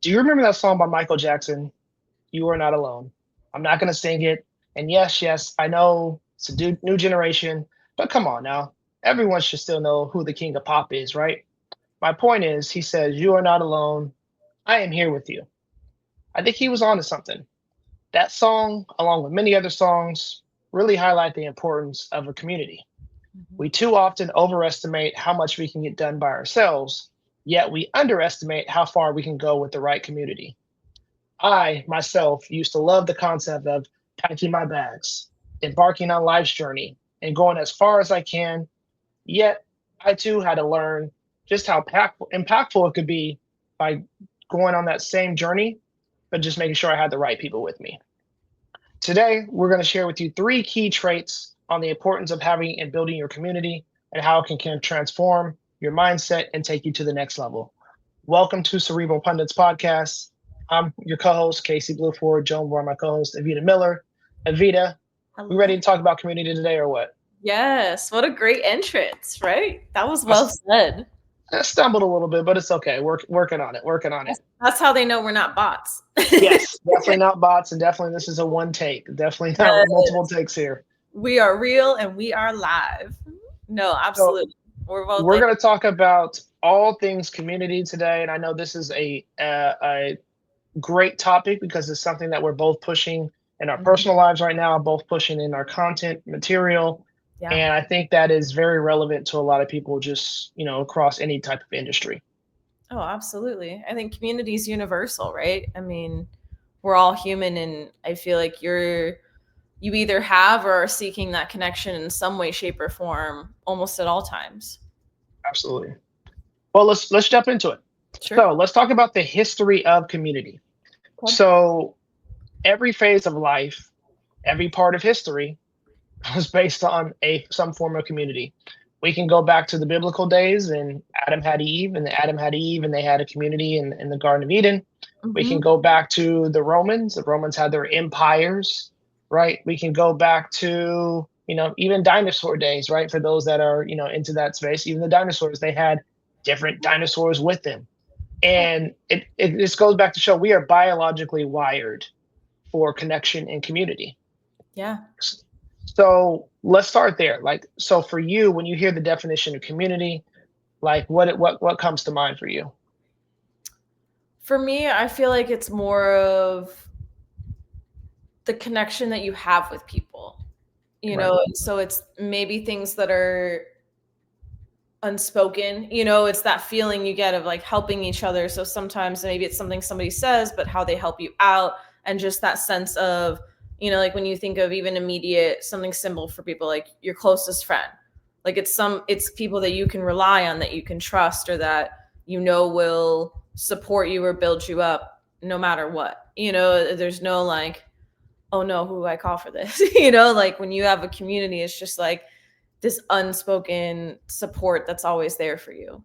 Do you remember that song by Michael Jackson, "You Are Not Alone"? I'm not gonna sing it. And yes, yes, I know it's a new generation, but come on now. Everyone should still know who the king of pop is, right? My point is, he says, "You are not alone. I am here with you." I think he was onto something. That song, along with many other songs, really highlight the importance of a community. Mhm. We too often overestimate how much we can get done by ourselves, yet we underestimate how far we can go with the right community. I myself used to love the concept of packing my bags, embarking on life's journey, and going as far as I can. Yet I too had to learn just how impactful it could be by going on that same journey, but just making sure I had the right people with me. Today, we're going to share with you three key traits on the importance of having and building your community and how it can transform your mindset and take you to the next level. Welcome to Cerebral Pundits Podcast. I'm your co-host, Casey Blueford, joined by my co-host, Evita Miller. Evita, we Hello. ready to talk about community today or what? Yes, what a great entrance, right? That was I, well said. I stumbled a little bit, but it's okay. Working on it, working on it. That's how they know we're not bots. Yes, definitely not bots, and definitely this is a one take. Definitely not multiple Yes. takes here. We are real and we are live. No, So absolutely. We're both we're like, going to talk about all things community today, and I know this is a great topic because it's something that we're both pushing in our mhm, personal lives right now, both pushing in our content material, yeah. and I think that is very relevant to a lot of people, just across any type of industry. Oh, absolutely. I think community is universal, right? I mean, we're all human, and I feel like you either have or are seeking that connection in some way, shape, or form almost at all times. Absolutely. Well, let's jump into it. Sure. So let's talk about the history of community. Okay. So every phase of life, every part of history was based on a some form of community. We can go back to the biblical days and Adam had Eve and they had a community in the Garden of Eden. We can Hmm. go back to the Romans. The Romans had their empires, right? We can go back to, even dinosaur days, right? For those that are, into that space, even the dinosaurs, they had different dinosaurs with them. And it just goes back to show we are biologically wired for connection and community. Yeah. So let's start there. Like, so for you, when you hear the definition of community, like what comes to mind for you? For me, I feel like it's more of the connection that you have with people, Right. so it's maybe things that are unspoken, it's that feeling you get of like helping each other. So sometimes maybe it's something somebody says, but how they help you out, and just that sense of, like when you think of even immediate something simple for people, like your closest friend, like it's people that you can rely on, that you can trust, or that will support you or build you up no matter what. There's no like, oh no, who do I call for this? Like when you have a community, it's just like this unspoken support that's always there for you.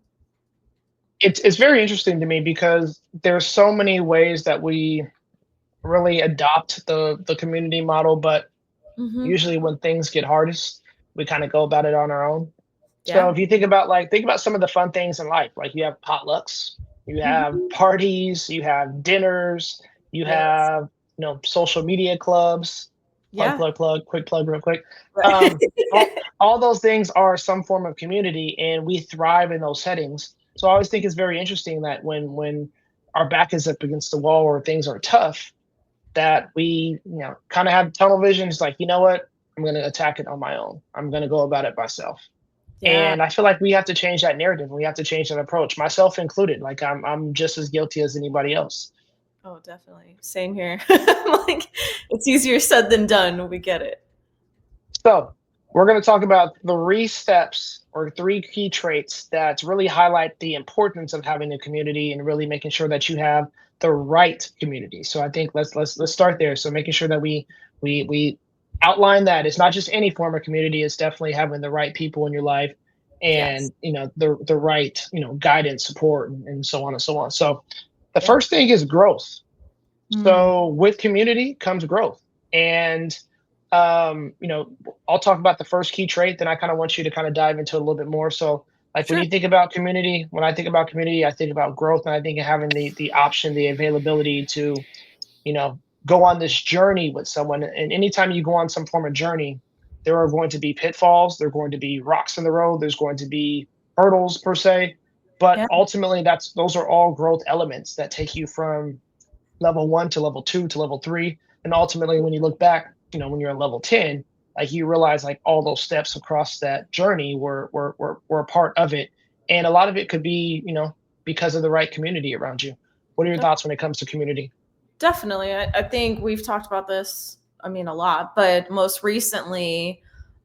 It's very interesting to me because there's so many ways that we really adopt the community model, but Hmm. usually when things get hardest, we kind of go about it on our own. So Yeah. if you think about some of the fun things in life, like you have potlucks, you have Hmm. parties, you have dinners, you Yes. have social media clubs. Yeah. Quick plug, real quick. Right. Um, all those things are some form of community, and we thrive in those settings. So I always think it's very interesting that when our back is up against the wall or things are tough, that we kind of have tunnel vision. It's like, you know what? I'm going to attack it on my own. I'm going to go about it myself. Yeah. And I feel like we have to change that narrative. We have to change that approach, myself included. Like I'm just as guilty as anybody else. Oh, definitely. Same here. Like, it's easier said than done. We get it. So we're going to talk about three steps or three key traits that really highlight the importance of having a community and really making sure that you have the right community. So I think let's start there. So making sure that we outline that it's not just any form of community, it's definitely having the right people in your life Yes. and the right guidance, support, and so on and so on. So the Yeah. first thing is growth. Mm. So with community comes growth. And um, you know, I'll talk about the first key trait, then I kind of want you to kind of dive into it a little bit more. So Like when Sure. you think about community, when I think about community, I think about growth, and I think of having the option, the availability to, you know, go on this journey with someone. And anytime you go on some form of journey, there are going to be pitfalls, there are going to be rocks in the road, there's going to be hurdles per se. But Yeah. ultimately that's those are all growth elements that take you from level one to level two to level three. And ultimately when you look back, when you're at level 10, like you realize like all those steps across that journey were a part of it. And a lot of it could be, because of the right community around you. What are your thoughts when it comes to community? Definitely. I think we've talked about this, I mean, a lot, but most recently,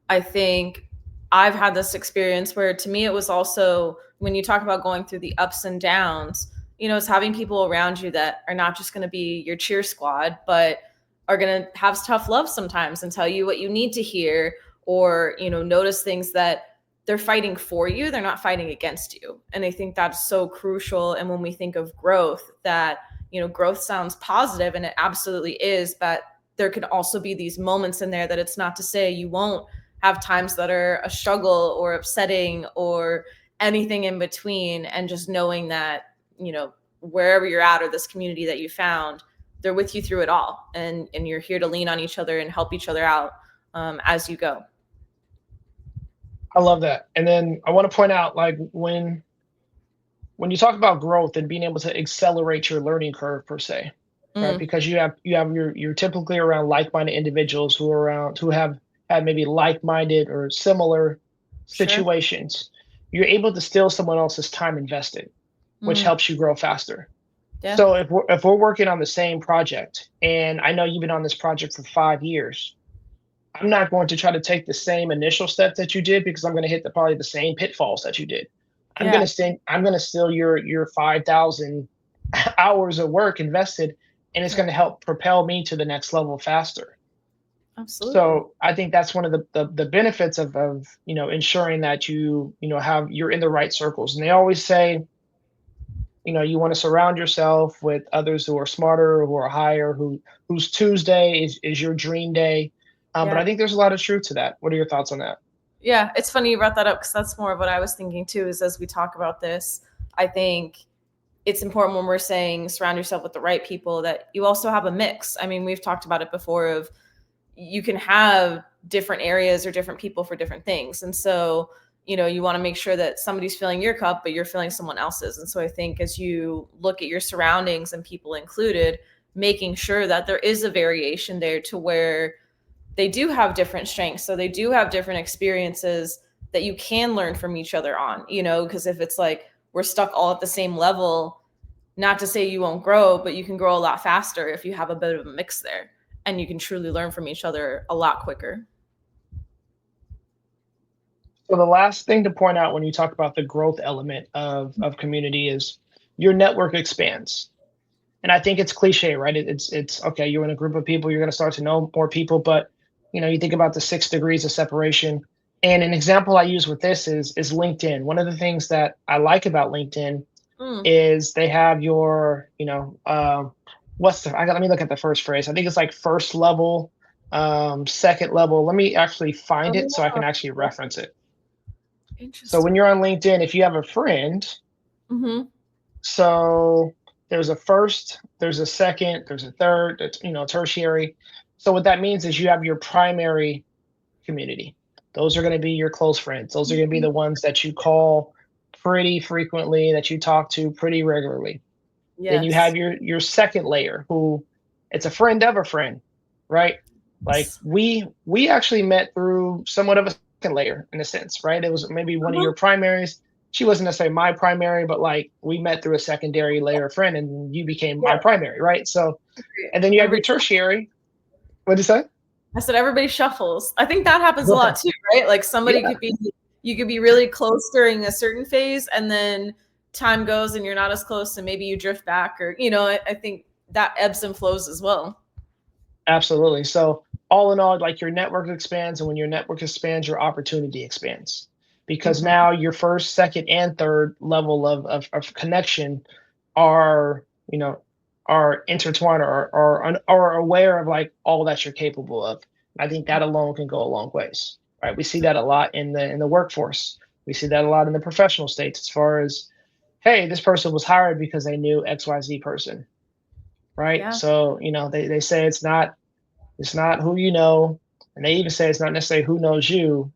I think I've had this experience where to me it was also when you talk about going through the ups and downs, it's having people around you that are not just going to be your cheer squad, but are going to have tough love sometimes and tell you what you need to hear, or, notice things that they're fighting for you, they're not fighting against you. And I think that's so crucial. And when we think of growth, that growth sounds positive, and it absolutely is, but there can also be these moments in there that it's not to say you won't have times that are a struggle or upsetting or anything in between. And just knowing that, wherever you're at, or this community that you found, they're with you through it all, and you're here to lean on each other and help each other out as you go. I love that. And then I want to point out, like, when you talk about growth and being able to accelerate your learning curve per se, right? Mm, Because you're typically around like-minded individuals who have had maybe like-minded or similar sure. situations. You're able to steal someone else's time invested, which Mm, helps you grow faster. yeah. So if we're working on the same project, and I know you've been on this project for 5 years, I'm not going to try to take the same initial step that you did, because I'm going to hit probably the same pitfalls that you did. Yeah. I'm going to steal your 5,000 hours of work invested, and it's Yeah. going to help propel me to the next level faster. Absolutely. So I think that's one of the benefits of ensuring that you're in the right circles. And they always say, you want to surround yourself with others who are smarter, who are higher, whose Tuesday is your dream day. But Yeah. I think there's a lot of truth to that. What are your thoughts on that? Yeah, it's funny you brought that up, because that's more of what I was thinking too. Is as we talk about this, I think it's important when we're saying surround yourself with the right people that you also have a mix. I mean, we've talked about it before of you can have different areas or different people for different things. And so, you want to make sure that somebody's filling your cup, but you're filling someone else's. And so I think as you look at your surroundings and people included, making sure that there is a variation there to where they do have different strengths. So they do have different experiences that you can learn from each other on, because if it's like we're stuck all at the same level, not to say you won't grow, but you can grow a lot faster if you have a bit of a mix there, and you can truly learn from each other a lot quicker. So the last thing to point out when you talk about the growth element of community is your network expands. And I think it's cliche, right? It's okay. You're in a group of people. You're going to start to know more people, but you think about the 6 degrees of separation. And an example I use with this is LinkedIn. One of the things that I like about LinkedIn Mm. is they have your, let me look at the first phrase. I think it's like first level, second level. Let me actually find it so I Oh, can actually yeah. reference it. So Interesting. when you're on LinkedIn, if you have a friend, Mm-hmm. so there's a first, there's a second, there's a third, it's, tertiary. So what that means is you have your primary community. Those are going to be your close friends. Those are going to be the ones that you call pretty frequently, that you talk to pretty regularly. Then you Yes. have your second layer, who it's a friend of a friend, right? Like we actually met through somewhat of a second layer in a sense, right? It was maybe one of Uh-huh. your primaries. She wasn't necessarily my primary, but like we met through a secondary layer of friend, and you became my Yeah. primary, right? So, and then you have your Everybody, tertiary. What did you say? I said everybody shuffles. I think that happens a lot too, right? Like somebody Yeah, could be, you could be really close during a certain phase, and then time goes and you're not as close, and maybe you drift back, or I think that ebbs and flows as well. absolutely. So all in all, like your network expands, and when your network expands, your opportunity expands, because Hmm. now your first, second, and third level of connection are are intertwined, or aware of like all that you're capable of. I think that alone can go a long ways, right? We see that a lot in the workforce. We see that a lot in the professional states as far as, hey, this person was hired because they knew XYZ person, right? Yeah. So, they say it's not who you know, and they even say it's not necessarily who knows you.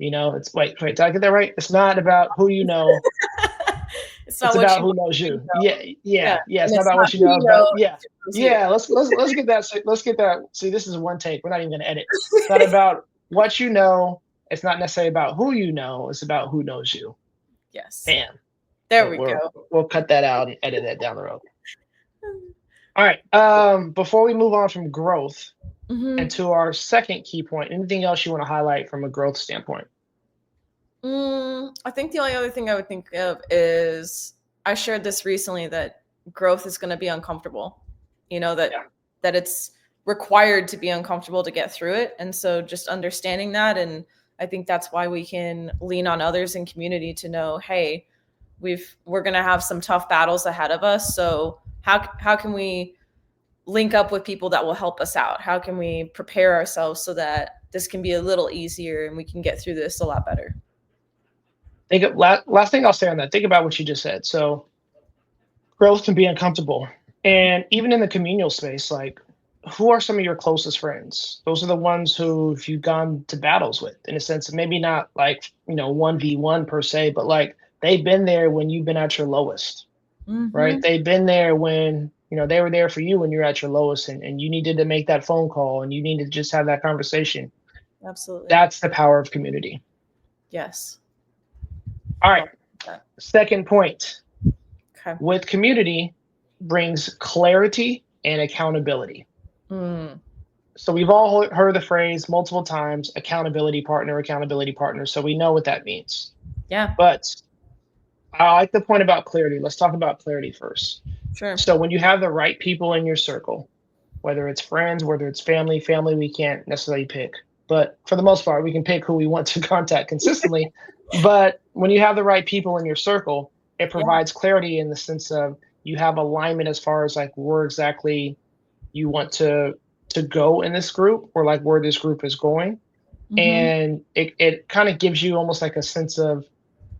It's wait, did I get that right? It's not about who you know, It's it's not what about you who know, knows who you you. know. Yeah, Yeah. yeah. It's And not it's about not what you who know, you it's about know, yeah. it's who knows you. Yeah, let's get that. Let's get that. See, this is one take. We're not even gonna edit. It's not about what you know. It's not necessarily about who you know. It's about who knows you. Yes. Bam. There We'll, we we'll, go. we'll cut that out and edit that down the road. All right. Before we move on from growth and Mhm. to our second key point, anything else you want to highlight from a growth standpoint? I think the only other thing I would think of is I shared this recently that growth is going to be uncomfortable. You know Yeah. that it's required to be uncomfortable to get through it, and so just understanding that, and I think that's why we can lean on others in community to know, hey, we're going to have some tough battles ahead of us. So how can we link up with people that will help us out? How can we prepare ourselves so that this can be a little easier and we can get through this a lot better? Last thing I'll say on that. Think about what you just said. So growth can be uncomfortable, and even in the communal space, like who are some of your closest friends? Those are the ones who you've gone to battles with, in a sense. Maybe not like 1v1 per se, but like they've been there when you've been at your lowest, right? Mhm. They've been there when they were there for you when you're at your lowest, and you needed to make that phone call and you needed to just have that conversation. Absolutely. That's the power of community. Yes. All right. Love that. Second point, Okay. with community brings clarity and accountability. Mm. So we've all heard the phrase multiple times, accountability partner, accountability partner. So we know what that means. Yeah. But I like the point about clarity. Let's talk about clarity first. Sure. So when you have the right people in your circle, whether it's friends, whether it's family we can't necessarily pick. But for the most part, we can pick who we want to contact consistently. But when you have the right people in your circle, it Yeah. provides clarity in the sense of you have alignment as far as like where exactly you want to go in this group, or like where this group is going. Mhm. And it kind of gives you almost like a sense of,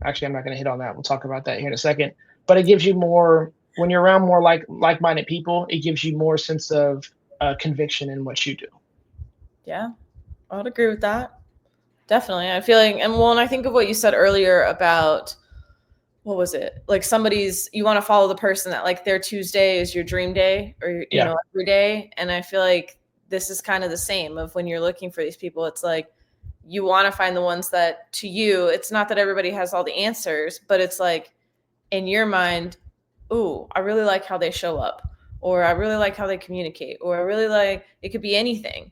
actually, I'm not going to hit on that. We'll talk about that here in a second. But it gives you more, when you're around more like-minded people, it gives you more sense of conviction in what you do. Yeah. I would agree with that. Definitely. I feel like, and I think of what you said earlier about what was it? Like somebody's, you want to follow the person that like their Tuesday is your dream day, or Yeah. every day. And I feel like this is kind of the same of when you're looking for these people. It's like you want to find the ones that to you, it's not that everybody has all the answers, but it's like in your mind, ooh, I really like how they show up, or I really like how they communicate, or I really like, it could be anything.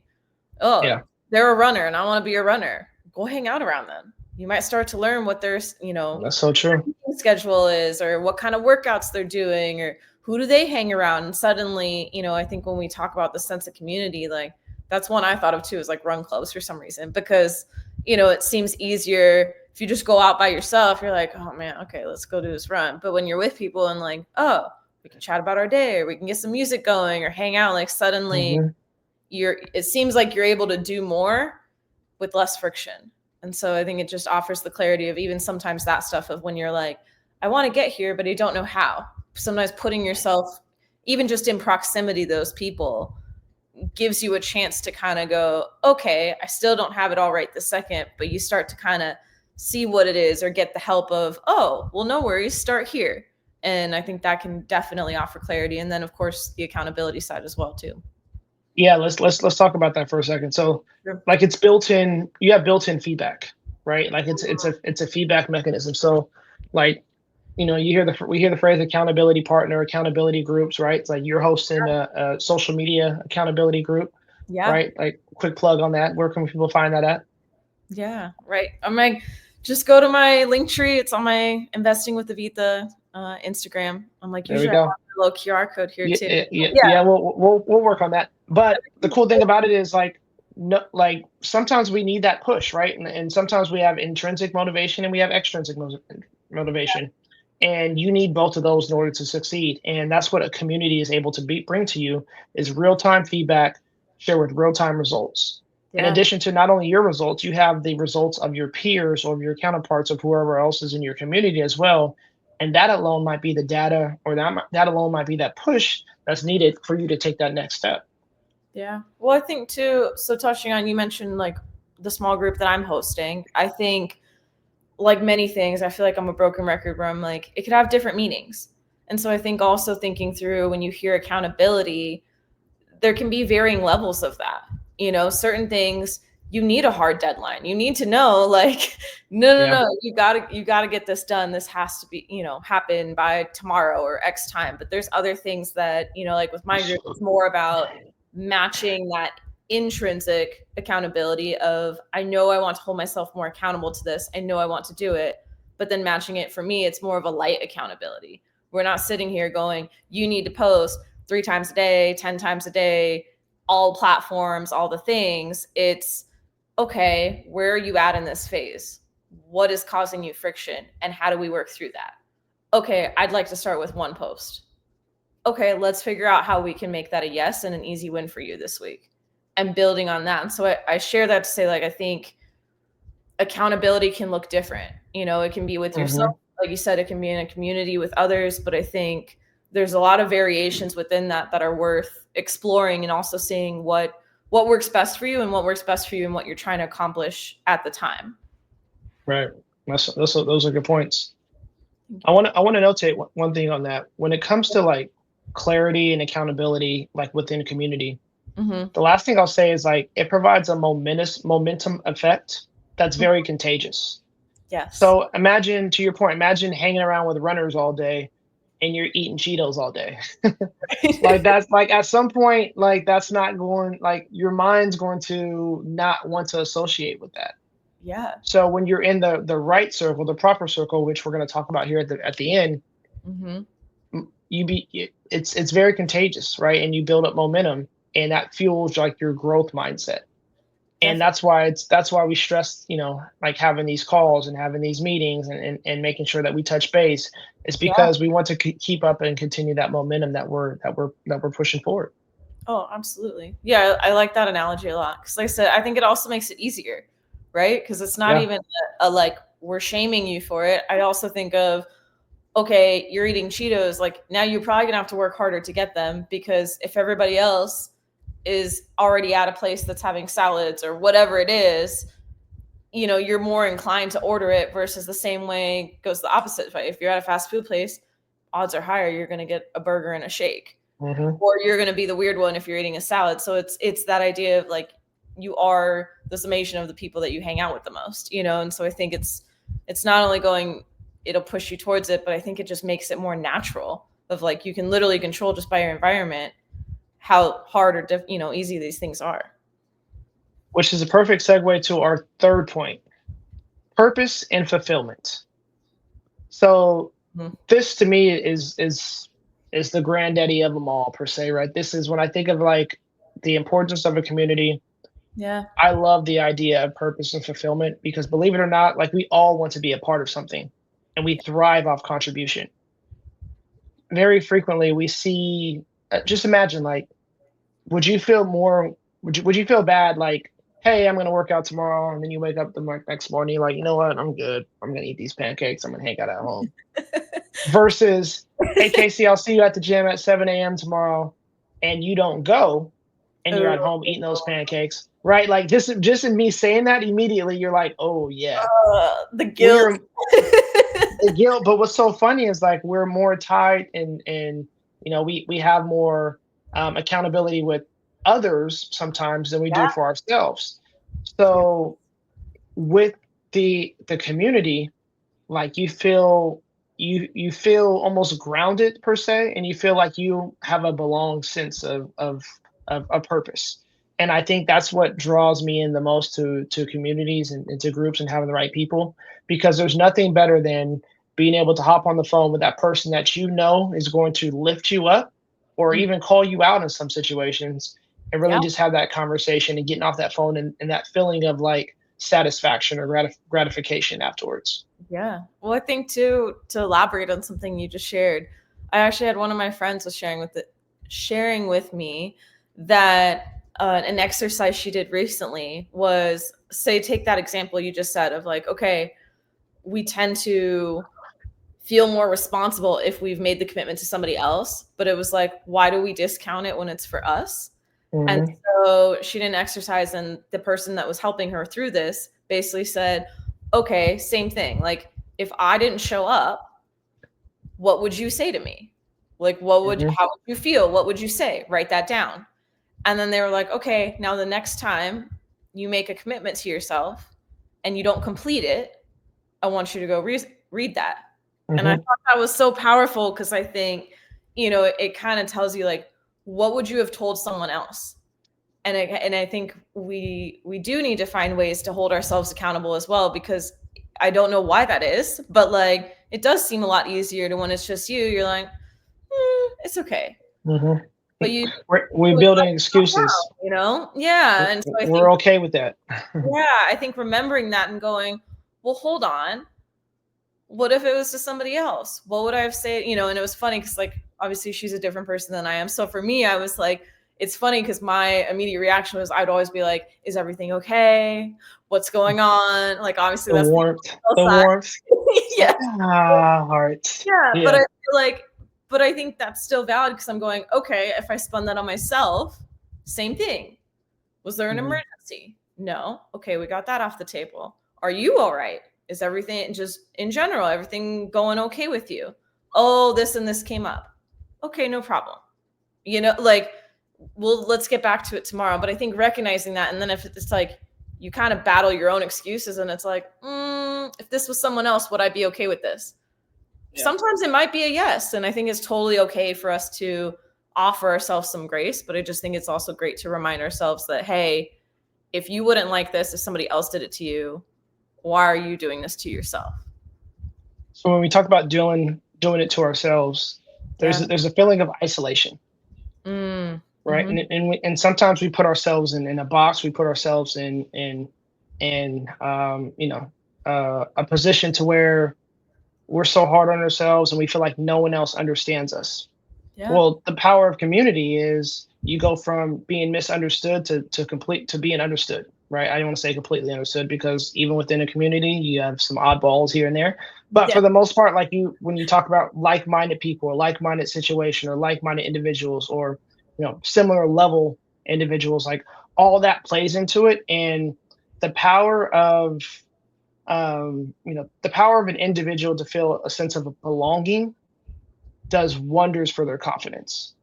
Oh, Yeah. they're a runner and I want to be a runner. Go hang out around them. You might start to learn what their, That's so true. schedule is, or what kind of workouts they're doing, or who do they hang around. And suddenly, I think when we talk about the sense of community, like that's one I thought of too, is like run clubs for some reason, because it seems easier if you just go out by yourself. You're like, oh man, okay, let's go do this run. But when you're with people and like, oh, we can chat about our day, or we can get some music going, or hang out, like suddenly Hmm. it seems like you're able to do more with less friction. And so I think it just offers the clarity of even sometimes that stuff of when you're like, I want to get here, but I don't know how. Sometimes putting yourself even just in proximity to those people gives you a chance to kind of go, okay, I still don't have it all right this second, but you start to kind of see what it is, or get the help of, oh, well, no worries, start here. And I think that can definitely offer clarity. And then of course the accountability side as well too. Yeah, let's talk about that for a second. So Sure. like it's built in, you have built-in feedback, right? Like it's a feedback mechanism. So like we hear the phrase accountability partner, accountability groups, right? It's like you're hosting a social media accountability group, Yeah. right? Like quick plug on that. Where can people find that at? Yeah, right. I'm like, just go to my link tree. It's on my Investing with the Vita Instagram. I'm like, There we usually I go. have a little QR code here Yeah, too. yeah, Yeah, yeah. We'll work on that. But the cool thing about it is like no, like sometimes we need that push, right? And sometimes we have intrinsic motivation and we have extrinsic motivation, and you need both of those in order to succeed. And that's what a community is able to bring to you is real time feedback shared with real time results. In Yeah. addition to not only your results, you have the results of your peers or your counterparts of whoever else is in your community as well. And that alone might be the data, or that alone might be that push that's needed for you to take that next step. Yeah. Well, I think too, so touching on, you mentioned like the small group that I'm hosting. I think, like many things, I feel like I'm a broken record where I'm like, it could have different meanings. And so I think also thinking through, when you hear accountability, there can be varying levels of that. Certain things, you need a hard deadline. You need to know, like, no, no, Yeah. no, you gotta get this done. This has to be, happen by tomorrow or X time. But there's other things that, like with my group, it's more about matching that intrinsic accountability of, I know I want to hold myself more accountable to this. I know I want to do it. But then matching it, for me, it's more of a light accountability. We're not sitting here going, you need to post 3 times a day, 10 times a day, all platforms, all the things. It's, okay, where are you at in this phase? What is causing you friction? And how do we work through that? Okay, I'd like to start with one post. Okay, let's figure out how we can make that a yes and an easy win for you this week, and building on that. And so I share that to say, like, I think accountability can look different. It can be with yourself, Hmm. like you said, it can be in a community with others, but I think there's a lot of variations within that are worth exploring, and also seeing what works best for you, and what works best for you and what you're trying to accomplish at the time. Right. Those are good points. I want to notate one thing on that. When it comes to like clarity and accountability, like within community, Mm-hmm. the last thing I'll say is like it provides a momentum effect that's very contagious. Yes. So imagine, to your point, imagine hanging around with runners all day and you're eating Cheetos all day. Like that's like at some point, like that's not going, like your mind's going to not want to associate with that. Yeah. So when you're in the right circle, the proper circle, which we're going to talk about here at the end, Mm-hmm. it's very contagious, right? And you build up momentum, and that fuels like your growth mindset. And Definitely. that's why we stress, like having these calls and having these meetings, and making sure that we touch base. It's Yeah. because we want to keep up and continue that momentum that we're pushing forward. Oh, absolutely. Yeah, I like that analogy a lot. Because, like I said, I think it also makes it easier, right? Because it's not Yeah. even a like, we're shaming you for it. I also think of, okay, you're eating Cheetos. Like, now you're probably gonna have to work harder to get them, because if everybody else is already at a place that's having salads or whatever it is, you're more inclined to order it, versus the same way goes the opposite way. If you're at a fast food place, odds are higher you're gonna get a burger and a shake, Hmm. or you're going to be the weird one if you're eating a salad. So it's that idea of like, you are the summation of the people that you hang out with the most, and so I think it's not only going, it'll push you towards it, but I think it just makes it more natural, of like, you can literally control just by your environment how hard or easy these things are. Which is a perfect segue to our third point: purpose and fulfillment. So Mhm. this to me is the granddaddy of them all, per se, right? This is when I think of like the importance of a community. Yeah. I love the idea of purpose and fulfillment because, believe it or not, like we all want to be a part of something, and we thrive off contribution. Very frequently, we see. Just imagine, like, would you feel more? Would you feel bad, like, hey, I'm gonna work out tomorrow, and then you wake up the next morning, you're like, you know what, I'm good. I'm gonna eat these pancakes. I'm gonna hang out at home. Versus, hey, Casey, I'll see you at the gym at 7 a.m. tomorrow, and you don't go, and you're at home eating those pancakes, right? Like just in me saying that, immediately you're like, oh yeah, The guilt. we're the guilt. But what's so funny is like we're more tied, and we have more accountability with others sometimes than we do Yeah. for ourselves. Yeah. So with the community, like you feel almost grounded, per se, and you feel like you have a belong sense of a purpose. And I think that's what draws me in the most to communities, and to groups, and having the right people, because there's nothing better than being able to hop on the phone with that person that is going to lift you up, or Mm. even call you out in some situations, and really Yeah. just have that conversation, and getting off that phone, and that feeling of like satisfaction or gratification afterwards. Yeah. Well, I think too, to elaborate on something you just shared, I actually had one of my friends was sharing with me that an exercise she did recently was, say, take that example you just said of like, okay, we tend to feel more responsible if we've made the commitment to somebody else, but it was like, why do we discount it when it's for us? And Mm-hmm. so she didn't exercise, and the person that was helping her through this basically said, okay, same thing. Like, if I didn't show up, what would you say to me? Like, Mm-hmm. how would you feel? What would you say? Write that down. And then they were like, okay, now the next time you make a commitment to yourself and you don't complete it, I want you to go read that. And I Mm-hmm. thought that was so powerful because I think, it kind of tells you like, what would you have told someone else? And I think we do need to find ways to hold ourselves accountable as well, because I don't know why that is, but like it does seem a lot easier to when it's just you. You're like, it's okay, Mm-hmm. but you We're building excuses. yeah. And so I think, We're okay with that. yeah, I think remembering that and going, well, hold on, what if it was to somebody else? What would I have said? And it was funny because like obviously she's a different person than I am. So for me, I was like, it's funny because my immediate reaction was I'd always be like, is everything okay? What's going on? Like obviously The that's the warmth, emotional the side. warmth. It's Yeah. like, heart. Yeah. But Yeah. I feel like, but I think that's still valid because I'm going, okay, if I spun that on myself, same thing. Was there an Mm-hmm. emergency? No. Okay, we got that off the table. Are you all right? Is everything just in general, everything going okay with you? Oh, this and this came up. Okay, no problem. Like, well, let's get back to it tomorrow. But I think recognizing that, and then if it's like you kind of battle your own excuses, and it's like, if this was someone else, would I be okay with this? Yeah. Sometimes it might be a yes. And I think it's totally okay for us to offer ourselves some grace. But I just think it's also great to remind ourselves that, hey, if you wouldn't like this, if somebody else did it to you, why are you doing this to yourself? So when we talk about doing it to ourselves, Yeah. there's a feeling of isolation, right? Mm-hmm. And sometimes we put ourselves in a box. We put ourselves in a position to where we're so hard on ourselves and we feel like no one else understands us. Yeah. Well, the power of community is you go from being misunderstood to being understood, right? I don't want to say completely understood because even within a community, you have some oddballs here and there. But Yeah. for the most part, like when you talk about like-minded people or like-minded situation or like-minded individuals or similar level individuals, like all that plays into it. And the power of the power of an individual to feel a sense of belonging does wonders for their confidence.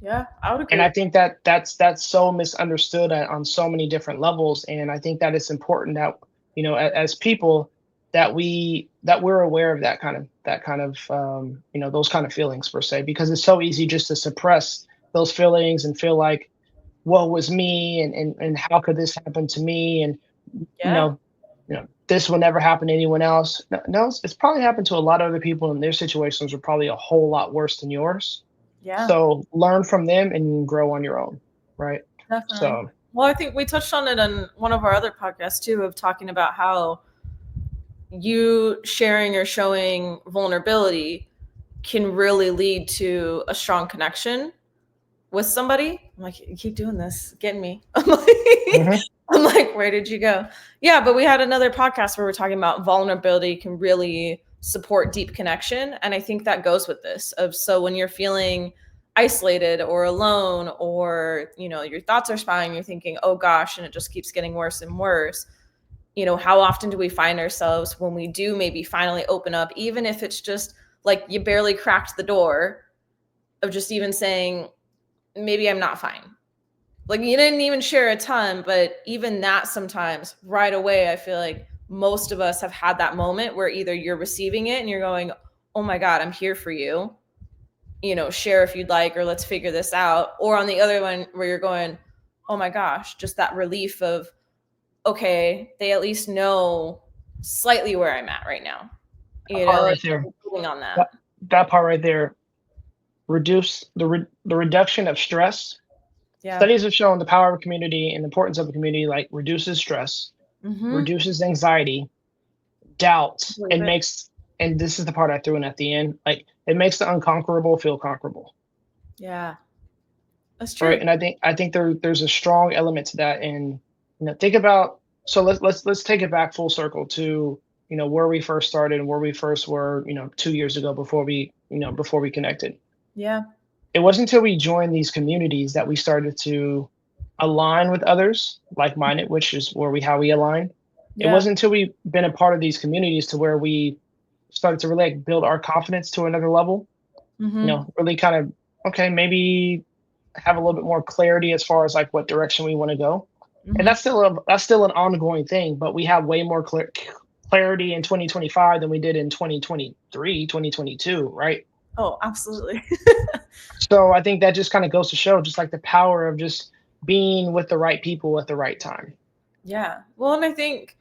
Yeah. I would And agree. I think that that's so misunderstood on so many different levels. And I think that it's important that as people that we're aware of that kind of those kind of feelings per se, because it's so easy just to suppress those feelings and feel like woe was me and how could this happen to me and you Yeah. know this will never happen to anyone else. No, it's probably happened to a lot of other people and their situations are probably a whole lot worse than yours. Yeah. So learn from them and grow on your own, right? Definitely. So Well, I think we touched on it on one of our other podcasts too, of talking about how you sharing or showing vulnerability can really lead to a strong connection with somebody. I'm like, you keep doing this, getting me. mhm. I'm like, where did you go? Yeah, but we had another podcast where we're talking about vulnerability can really support deep connection. And I think that goes with this of, so when you're feeling isolated or alone, or, your thoughts are spiraling, you're thinking, oh gosh, and it just keeps getting worse and worse. How often do we find ourselves when we do maybe finally open up, even if it's just like you barely cracked the door, of just even saying, maybe I'm not fine. Like you didn't even share a ton, but even that sometimes right away, I feel like most of us have had that moment where either you're receiving it and you're going, oh my God, I'm here for you. Share if you'd like, or let's figure this out. Or on the other one where you're going, oh my gosh, just that relief of, okay, they at least know slightly where I'm at right now. That part Like right there, building on that. that part right there, reduce the reduction of stress. Yeah. Studies have shown the power of a community and the importance of a community, like reduces stress, Mm-hmm. reduces anxiety, doubt, Believe and it. makes, and this is the part I threw in at the end, like it makes the unconquerable feel conquerable. Yeah. That's right? true. And I think there's a strong element to that. And think about, so let's take it back full circle to where we first started and where we first were 2 years ago before we connected. Yeah. It wasn't until we joined these communities that we started to align with others like-minded, which is how we align. It Yeah. wasn't until we been a part of these communities to where we started to really like build our confidence to another level. Mhm. Really kind of, okay, maybe have a little bit more clarity as far as like what direction we want to go. And Mhm. that's still an ongoing thing, but we have way more clarity in 2025 than we did in 2023, 2022, right? Oh, absolutely. So I think that just kind of goes to show just like the power of just being with the right people at the right time. Yeah. Well, and I think,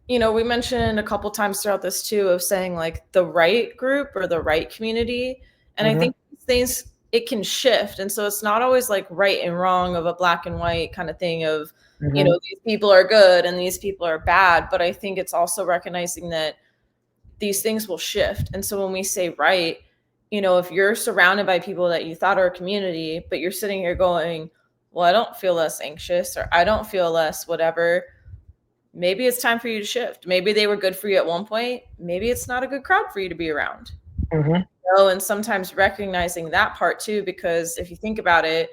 we mentioned a couple times throughout this too of saying like the right group or the right community. And I Hmm. think these things, it can shift. And so it's not always like right and wrong of a black and white kind of thing of, Hmm. these people are good and these people are bad. But I think it's also recognizing that these things will shift. And so when we say right, if you're surrounded by people that you thought are a community, but you're sitting here going, well, I don't feel less anxious or I don't feel less whatever, maybe it's time for you to shift. Maybe they were good for you at one point. Maybe it's not a good crowd for you to be around. Hmm. And sometimes recognizing that part too, because if you think about it,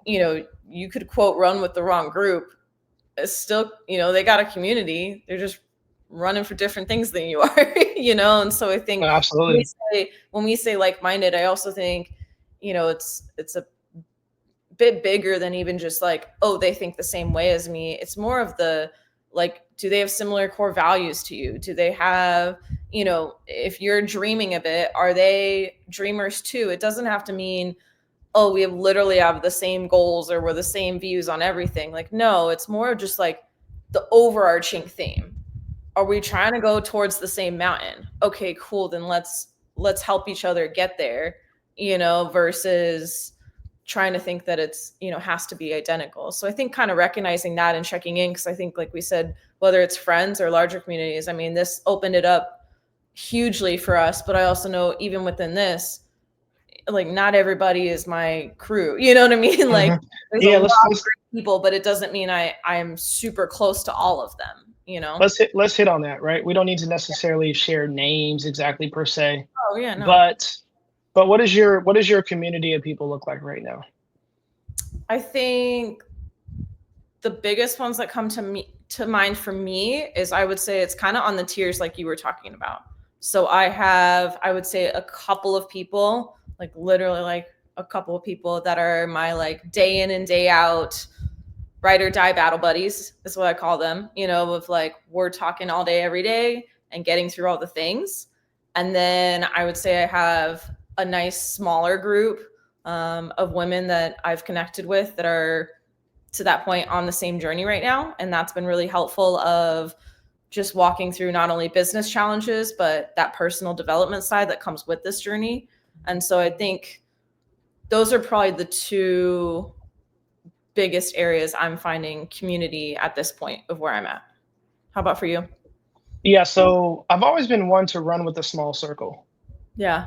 you could quote run with the wrong group. It's still, they got a community. They're just running for different things than you are, And so I think Absolutely. when we say like-minded, I also think, it's a bit bigger than even just like, oh, they think the same way as me. It's more of the like, do they have similar core values to you? Do they have, if you're dreaming a bit, are they dreamers too? It doesn't have to mean, oh, we have literally have the same goals or we're the same views on everything. Like, no, it's more just like the overarching theme. Are we trying to go towards the same mountain? Okay, cool. Then let's help each other get there, versus trying to think that it's, has to be identical. So I think kind of recognizing that and checking in, because I think, like we said, whether it's friends or larger communities, I mean, this opened it up hugely for us. But I also know even within this, like not everybody is my crew. You know what I mean? Like Hmm. there's a Yeah, lot let's of great people, but it doesn't mean I'm super close to all of them. let's hit on that, right? We don't need to necessarily share names exactly per se, Oh yeah, no. but what does your community of people look like right now? I think the biggest ones that come to mind for me is I would say it's kind of on the tiers like you were talking about. So I would say a couple of people, like literally like a couple of people that are my like day in and day out ride or die battle buddies is what I call them, with like we're talking all day every day and getting through all the things. And then I would say I have a nice smaller group of women that I've connected with that are to that point on the same journey right now. And that's been really helpful of just walking through not only business challenges, but that personal development side that comes with this journey. And so I think those are probably the two biggest areas I'm finding community at this point of where I'm at. How about for you? Yeah, so I've always been one to run with a small circle. Yeah.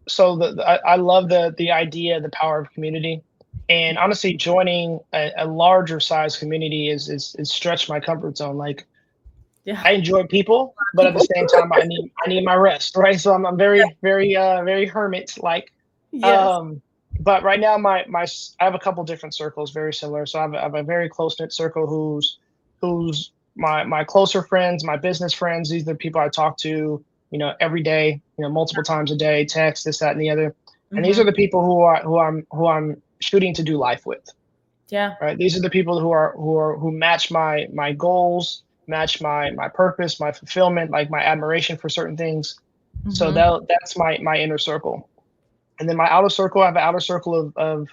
So I love the idea, the power of community, and honestly, joining a larger size community is stretched my comfort zone. Like Yeah. I enjoy people, but at the People. same time, I need my rest, right? So I'm very very hermit like. Yes. Um, but right now, I have a couple different circles, very similar. So I have a very close knit circle who's my closer friends, my business friends. These are the people I talk to, every day, multiple times a day, text, this, that, and the other. And these Hmm. are the people who I'm shooting to do life with, Yeah. right? These are the people who match my goals, match my purpose, my fulfillment, like my admiration for certain things. So Hmm. that's my inner circle. And then my outer circle, I have an outer circle of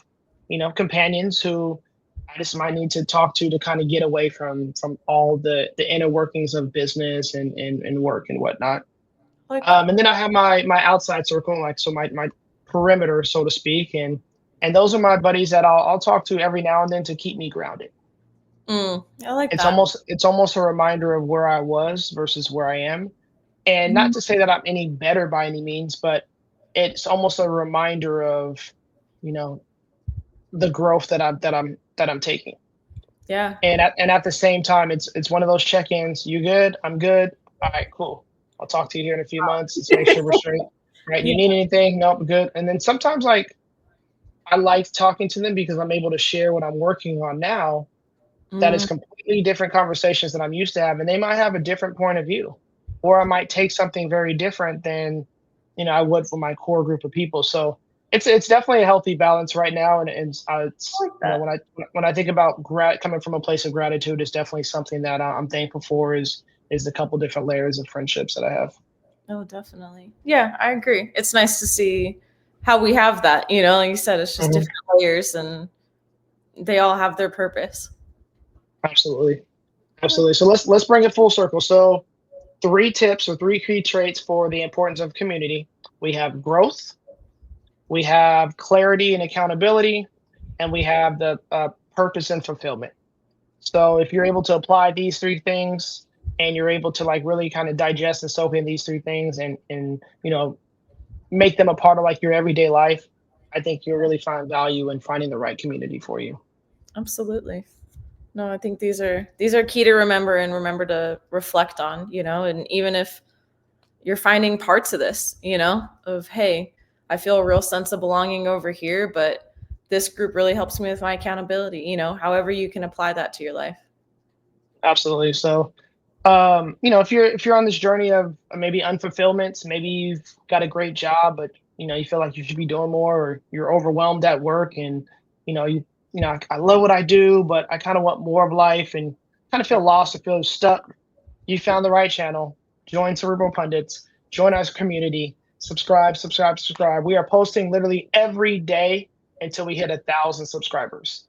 companions who I just might need to talk to kind of get away from all the inner workings of business and work and whatnot. I like that. And then I have my outside circle, like so my perimeter, so to speak, and those are my buddies that I'll talk to every now and then to keep me grounded. I like It's that. almost a reminder of where I was versus where I am, and not Mhm. to say that I'm any better by any means, but it's almost a reminder of, you know, the growth that I'm taking. Yeah. And at the same time, it's one of those check-ins. You good? I'm good. All right, cool. I'll talk to you here in a few months. Let's make sure we're straight. Right? Yeah. You need anything? Nope, good. And then sometimes like I like talking to them because I'm able to share what I'm working on now. That is Mm, completely different conversations that I'm used to having. They might have a different point of view, or I might take something very different than I would for my core group of people. So it's definitely a healthy balance right now, and I it's like that. when I think about coming from a place of gratitude, it's definitely something that I'm thankful for. Is the couple different layers of friendships that I have. Oh, definitely. Yeah, I agree. It's nice to see how we have that. Like you said, it's just Mhm. different layers and they all have their purpose. Absolutely, absolutely. So let's bring it full circle. So three tips or three key traits for the importance of community. We have growth, we have clarity and accountability, and we have the purpose and fulfillment. So if you're able to apply these three things and you're able to like really kind of digest and soak in these three things and make them a part of like your everyday life, I think you'll really find value in finding the right community for you. Absolutely. No, I think these are key to remember and remember to reflect on, and even if you're finding parts of this, of hey, I feel a real sense of belonging over here, but this group really helps me with my accountability, however you can apply that to your life. Absolutely. So if you're on this journey of maybe unfulfillment, maybe you've got a great job, but you feel like you should be doing more, or you're overwhelmed at work, and I love what I do, but I kind of want more of life, and kind of Yeah. feel lost or feel stuck. You found the right channel. Join Cerebral Pundits. Join our community. Subscribe, subscribe, subscribe. We are posting literally every day until we hit 1,000 subscribers.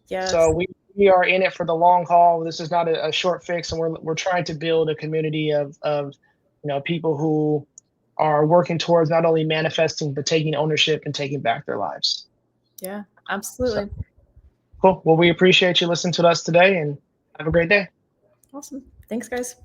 So Yes. we are in it for the long haul. This is not a short fix, and we're trying to build a community of people who are working towards not only manifesting but taking ownership and taking back their lives. Yeah, So absolutely. cool. Well, we appreciate you listening to us today, and have a great day. Awesome. Thanks, guys.